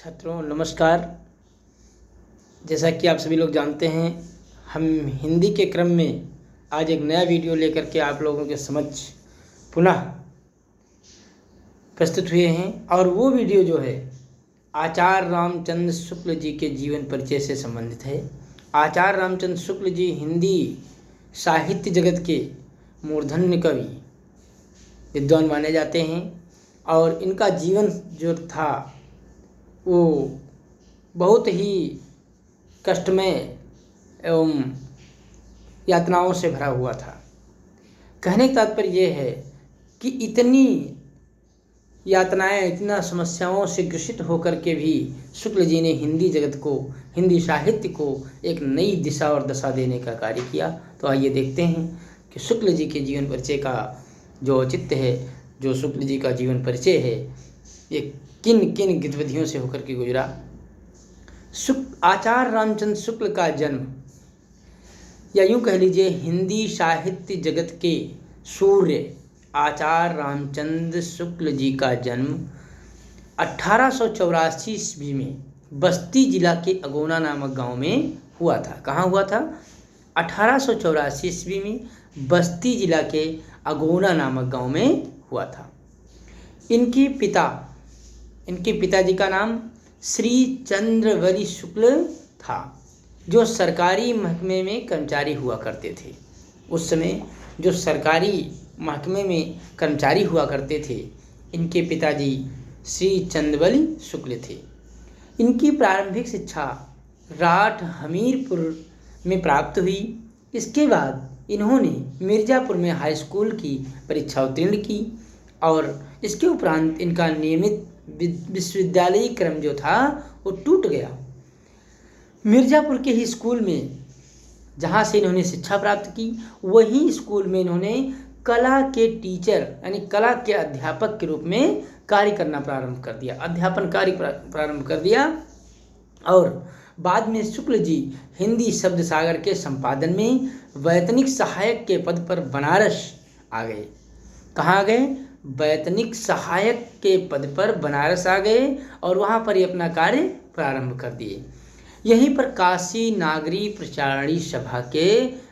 छात्रों नमस्कार। जैसा कि आप सभी लोग जानते हैं, हम हिंदी के क्रम में आज एक नया वीडियो लेकर के आप लोगों के समक्ष पुनः प्रस्तुत हुए हैं। और वो वीडियो जो है आचार्य रामचंद्र शुक्ल जी के जीवन परिचय से संबंधित है। आचार्य रामचंद्र शुक्ल जी हिंदी साहित्य जगत के मूर्धन्य कवि विद्वान माने जाते हैं और इनका जीवन जो था वो बहुत ही कष्टमय एवं यातनाओं से भरा हुआ था। कहने का तात्पर्य यह है कि इतनी यातनाएं, इतना समस्याओं से ग्रसित होकर के भी शुक्ल जी ने हिंदी जगत को, हिंदी साहित्य को एक नई दिशा और दशा देने का कार्य किया। तो आइए देखते हैं कि शुक्ल जी के जीवन परिचय का जो औचित्य है, जो शुक्ल जी का जीवन परिचय है, ये किन किन गतिविधियों से होकर के गुजरा। आचार्य रामचंद्र शुक्ल का जन्म, या यूं कह लीजिए हिंदी साहित्य जगत के सूर्य आचार्य रामचंद्र शुक्ल जी का जन्म 1884 ईस्वी में बस्ती जिला के अगोना नामक गांव में हुआ था। कहाँ हुआ था? 1884 ईस्वी में बस्ती जिला के अगोना नामक गांव में हुआ था। इनके पिताजी का नाम श्री चंद्रवली शुक्ल था, जो सरकारी महकमे में कर्मचारी हुआ करते थे। उस समय जो सरकारी महकमे में कर्मचारी हुआ करते थे, इनके पिताजी श्री चंद्रवली शुक्ल थे। इनकी प्रारंभिक शिक्षा राठ हमीरपुर में प्राप्त हुई। इसके बाद इन्होंने मिर्ज़ापुर में हाई स्कूल की परीक्षा उत्तीर्ण की और इसके उपरांत इनका नियमित विश्वविद्यालयी क्रम जो था वो टूट गया। मिर्ज़ापुर के ही स्कूल में जहाँ से इन्होंने शिक्षा प्राप्त की, वही स्कूल में इन्होंने कला के टीचर यानी कला के अध्यापक के रूप में कार्य करना प्रारंभ कर दिया, अध्यापन कार्य प्रारंभ कर दिया। और बाद में शुक्ल जी हिंदी शब्द सागर के संपादन में वैतनिक सहायक के पद पर बनारस आ गए। कहाँ आ गए? वैतनिक सहायक के पद पर बनारस आ गए और वहाँ पर ही अपना कार्य प्रारंभ कर दिए। यहीं पर काशी नागरी प्रचारणी सभा के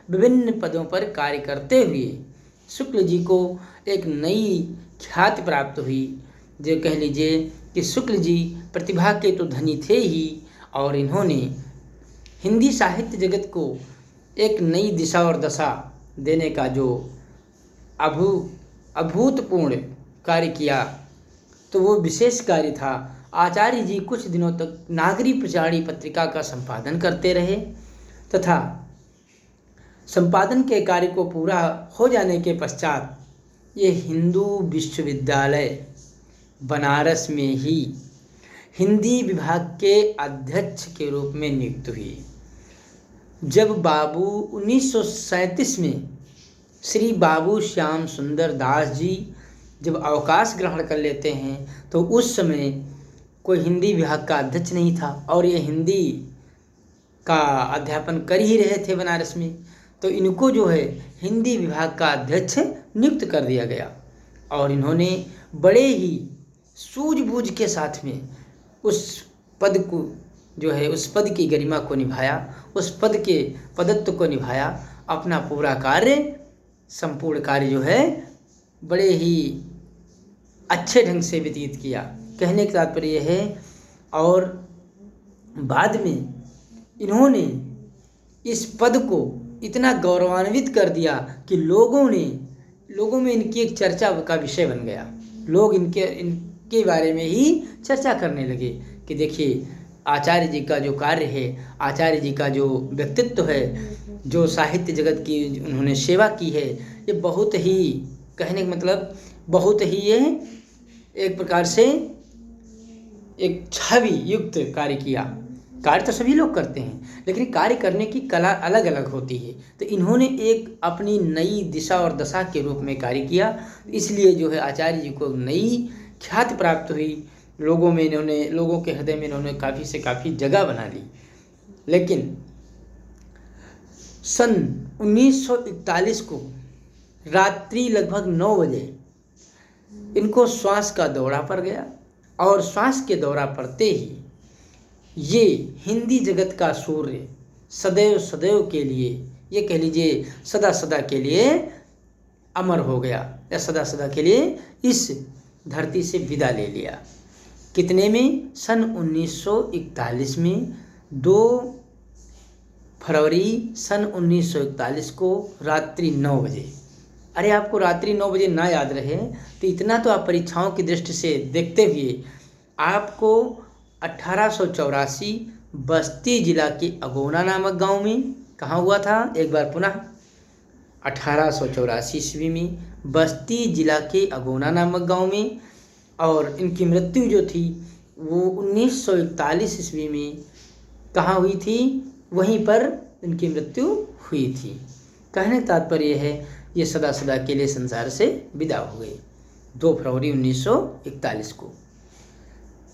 विभिन्न पदों पर कार्य करते हुए शुक्ल जी को एक नई ख्याति प्राप्त हुई। जो कह लीजिए कि शुक्ल जी प्रतिभा के तो धनी थे ही, और इन्होंने हिंदी साहित्य जगत को एक नई दिशा और दशा देने का जो अभूतपूर्ण कार्य किया, तो वो विशेष कार्य था। आचार्य जी कुछ दिनों तक नागरी प्रचारणी पत्रिका का संपादन करते रहे तथा संपादन के कार्य को पूरा हो जाने के पश्चात ये हिंदू विश्वविद्यालय बनारस में ही हिंदी विभाग के अध्यक्ष के रूप में नियुक्त हुए। जब बाबू 1937 में श्री बाबू श्याम सुंदर दास जी जब अवकाश ग्रहण कर लेते हैं, तो उस समय कोई हिंदी विभाग का अध्यक्ष नहीं था और ये हिंदी का अध्यापन कर ही रहे थे बनारस में। तो इनको जो है हिंदी विभाग का अध्यक्ष नियुक्त कर दिया गया और इन्होंने बड़े ही सूझबूझ के साथ में उस पद को जो है, उस पद की गरिमा को निभाया, उस पद के पदत्व को निभाया। अपना पूरा कार्य, संपूर्ण कार्य जो है बड़े ही अच्छे ढंग से व्यतीत किया। कहने का तात्पर्य यह है। और बाद में इन्होंने इस पद को इतना गौरवान्वित कर दिया कि लोगों में इनकी एक चर्चा का विषय बन गया। लोग इनके बारे में ही चर्चा करने लगे कि देखिए आचार्य जी का जो कार्य है, आचार्य जी का जो व्यक्तित्व है, जो साहित्य जगत की उन्होंने सेवा की है, ये बहुत ही, कहने का मतलब बहुत ही ये एक प्रकार से एक छवि युक्त कार्य किया। कार्य तो सभी लोग करते हैं, लेकिन कार्य करने की कला अलग अलग होती है। तो इन्होंने एक अपनी नई दिशा और दशा के रूप में कार्य किया, इसलिए जो है आचार्य जी को नई ख्याति प्राप्त हुई। लोगों के हृदय में इन्होंने काफ़ी से काफ़ी जगह बना ली। लेकिन सन 1941 को रात्रि लगभग 9 बजे इनको श्वास का दौरा पड़ गया और श्वास के दौरा पड़ते ही ये हिंदी जगत का सूर्य सदैव सदैव के लिए, ये कह लीजिए सदा सदा के लिए अमर हो गया, या सदा सदा के लिए इस धरती से विदा ले लिया। कितने में? सन 1941 में 2 फरवरी सन 1941 को रात्रि 9 बजे। अरे आपको रात्रि 9 बजे ना याद रहे तो इतना तो आप परीक्षाओं की दृष्टि से देखते हुए आपको 1884 बस्ती जिला के अगोना नामक गांव में, कहाँ हुआ था एक बार पुनः, 1884 ईस्वी में बस्ती जिला के अगोना नामक गांव में, और इनकी मृत्यु जो थी वो 1941 ईस्वी में कहाँ हुई थी, वहीं पर इनकी मृत्यु हुई थी। कहने का तात्पर्य है ये सदा सदा के लिए संसार से विदा हो गए 2 फरवरी 1941 को।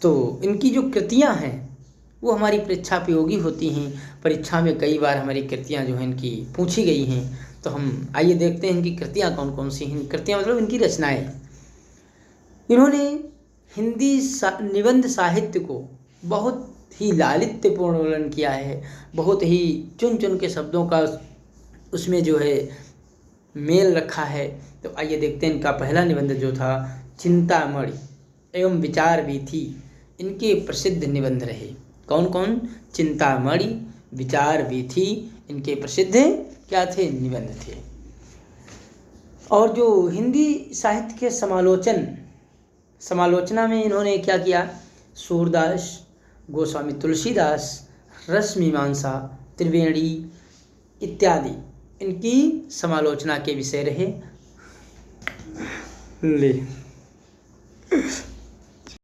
तो इनकी जो कृतियां हैं वो हमारी परीक्षा उपयोगी होती हैं। परीक्षा में कई बार हमारी कृतियां जो हैं इनकी पूछी गई हैं, तो हम आइए देखते हैं इनकी कृतियां कौन कौन सी हैं। कृतियां मतलब इनकी रचनाएं। इन्होंने हिंदी निबंध साहित्य को बहुत ही लालित्यपूर्ण वर्णन किया है, बहुत ही चुन चुन के शब्दों का उसमें जो है मेल रखा है। तो आइए देखते हैं इनका पहला निबंध जो था चिंतामणि एवं विचार वीथी, इनके प्रसिद्ध निबंध रहे। कौन कौन? चिंतामणि, विचार वीथी, इनके प्रसिद्ध क्या थे? निबंध थे। और जो हिंदी साहित्य के समालोचना में इन्होंने क्या किया? सूरदास, गोस्वामी तुलसीदास, रस मीमांसा, त्रिवेणी इत्यादि इनकी समालोचना के विषय रहे। ले